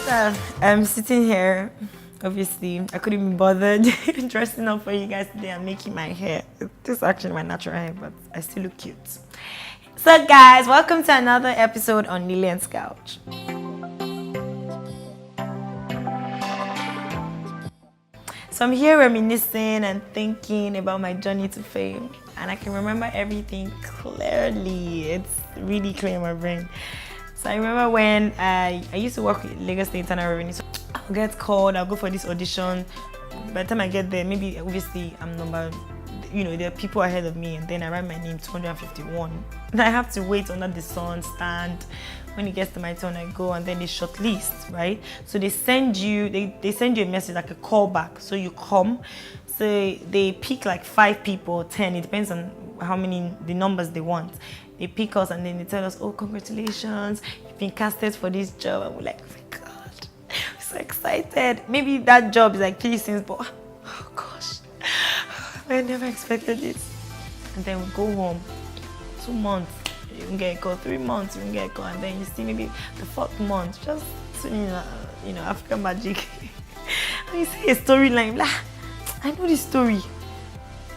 I'm sitting here. Obviously, I couldn't be bothered dressing up for you guys today and making my hair. This is actually my natural hair, but I still look cute. So guys, welcome to another episode on Lilian's couch. So I'm here reminiscing and thinking about my journey to fame, and I can remember everything clearly. It's really clear in my brain. So I remember when I used to work with Lagos State Internal Revenue. So I'll get called, I'll go for this audition. By the time I get there, maybe obviously I'm number, there are people ahead of me, and then I write my name 251. And I have to wait under the sun, stand. When it gets to my turn, I go, and then they shortlist, right? So they send you, they send you a message, like a callback. So you come. So they pick like 5 people, 10. It depends on how many, the numbers they want. They pick us, and then they tell us, oh, congratulations, you've been casted for this job. And we're like, oh my God, I'm so excited. Maybe that job is like 3 scenes, but oh gosh, I never expected this. And then we go home. 2 months, you can get a call. 3 months, you can get a call. And then you see maybe the 4th month, just, African magic. And you see a storyline, like, I know this story.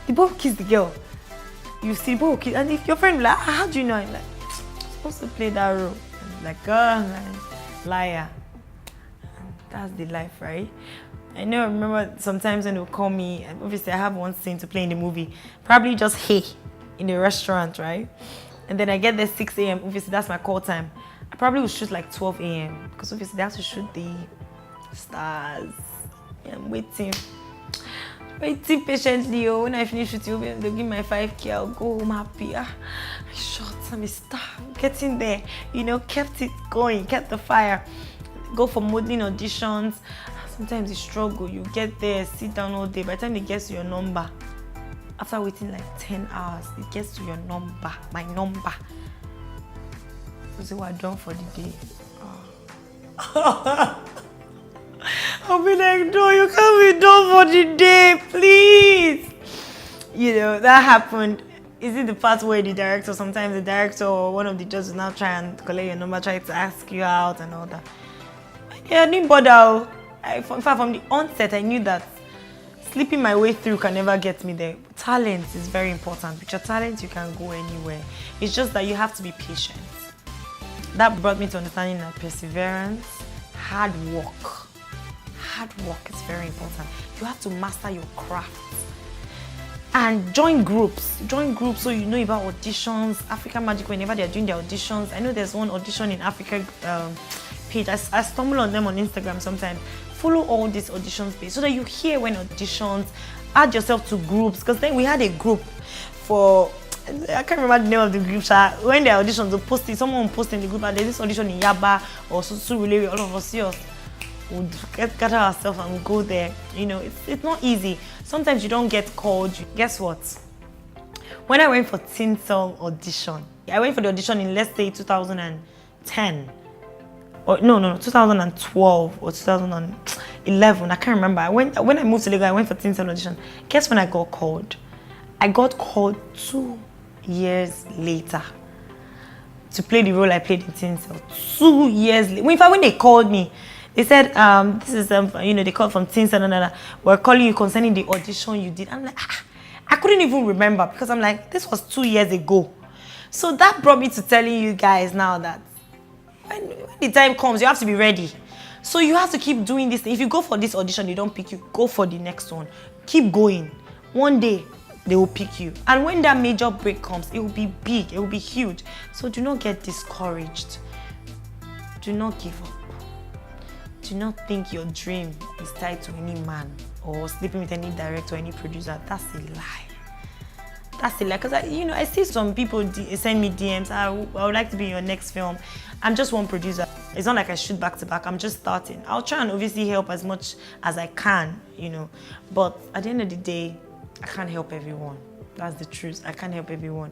The boy who kissed the girl. You see the boy who kissed, and if your friend like, how do you know? I'm like, I'm supposed to play that role. And I'm like, oh man, liar. And that's the life, right? I remember sometimes when they'll call me, obviously I have one scene to play in the movie, probably just hey in the restaurant, right? And then I get there 6 a.m. Obviously that's my call time. I probably will shoot like 12 a.m. because obviously they have to shoot the stars. I'm waiting patiently. Oh, when I finish shooting, they'll give me my 5K. I'll go home happy. I shot, I'm a star. Getting there, kept it going, kept the fire. Go for modeling auditions. Sometimes you struggle. You get there, sit down all day. By the time it gets to your number, after waiting like 10 hours, it gets to your number, my number. So we're done for the day. Oh. I'll be like, no, you can't be done for the day, please. That happened. Is it the part where sometimes the director or one of the judges now try and collect your number, try to ask you out and all that? Yeah, I didn't bother. In fact, from the onset, I knew that sleeping my way through can never get me there. Talent is very important. With your talent, you can go anywhere. It's just that you have to be patient. That brought me to understanding that perseverance, hard work. Hard work is very important. You have to master your craft. And join groups so you know about auditions. African Magic, whenever they're doing their auditions. I know there's one audition in Africa page. I stumble on them on Instagram sometimes. Follow all these auditions page so that you hear when auditions. Add yourself to groups, because then we had a group for, I can't remember the name of the group. When the auditions were posted, someone would post in the group, and there's this audition in Yaba or Surulere, all of us serious. We'll gather ourselves and go there. It's not easy. Sometimes you don't get called. Guess what? When I went for Tinsel audition, I went for the audition in, let's say, 2010. Or no, 2012 or 2011. I can't remember. When I moved to Lagos, I went for Tinsel audition. Guess when I got called? I got called 2 years later to play the role I played in Tinsel. 2 years later. In fact, when they called me, they said, this is, they called from Tinsel and we're calling you concerning the audition you did. I'm like, I couldn't even remember, because I'm like, this was 2 years ago. So that brought me to telling you guys now that when the time comes, you have to be ready. So you have to keep doing this. If you go for this audition, they don't pick you, go for the next one. Keep going. One day, they will pick you. And when that major break comes, it will be big, it will be huge. So do not get discouraged. Do not give up. Do not think your dream is tied to any man or sleeping with any director or any producer. That's a lie. That's a lie. Because I see some people send me DMs. I would like to be in your next film. I'm just one producer. It's not like I shoot back to back. I'm just starting. I'll try and obviously help as much as I can, But at the end of the day, I can't help everyone. That's the truth. I can't help everyone.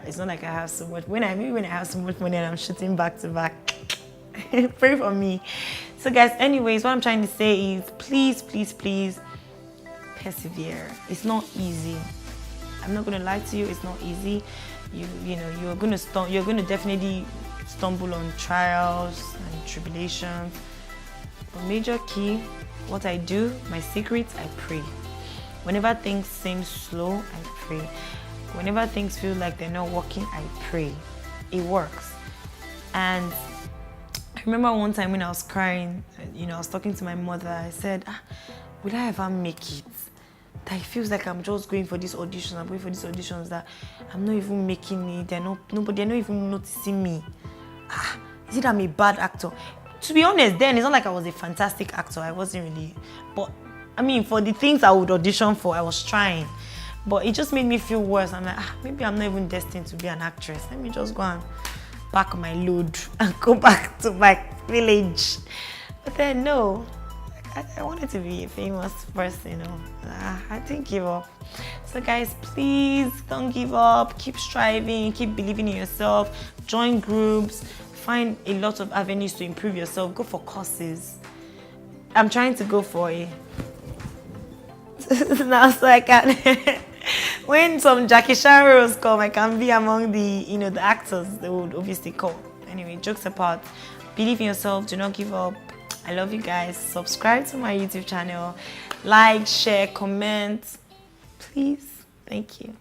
It's not like I have so much. When I have so much money and I'm shooting back to back, pray for me. So guys, anyways, what I'm trying to say is please persevere. It's not easy. I'm not gonna lie to you, it's not easy. You're gonna definitely stumble on trials and tribulations. But major key, what I do, my secret, I pray. Whenever things seem slow, I pray. Whenever things feel like they're not working, I pray. It works. And I remember one time when I was crying, I was talking to my mother. I said, will I ever make it? That it feels like I'm just going for these auditions. I'm going for these auditions that I'm not even making it. They're not even noticing me. Is it I'm a bad actor? To be honest, then it's not like I was a fantastic actor. I wasn't really. But I mean, for the things I would audition for, I was trying. But it just made me feel worse. I'm like, maybe I'm not even destined to be an actress. Let me just go and pack my load and go back to my village. But then no, I wanted to be a famous person, I didn't give up. So guys, please don't give up. Keep striving, keep believing in yourself. Join groups, find a lot of avenues to improve yourself. Go for courses. I'm trying to go for a now so I can when some Jackie Chan roles come, I can be among the the actors they would obviously call. Anyway, jokes apart, believe in yourself, do not give up. I love you guys. Subscribe to my YouTube channel, like, share, comment, please. Thank you.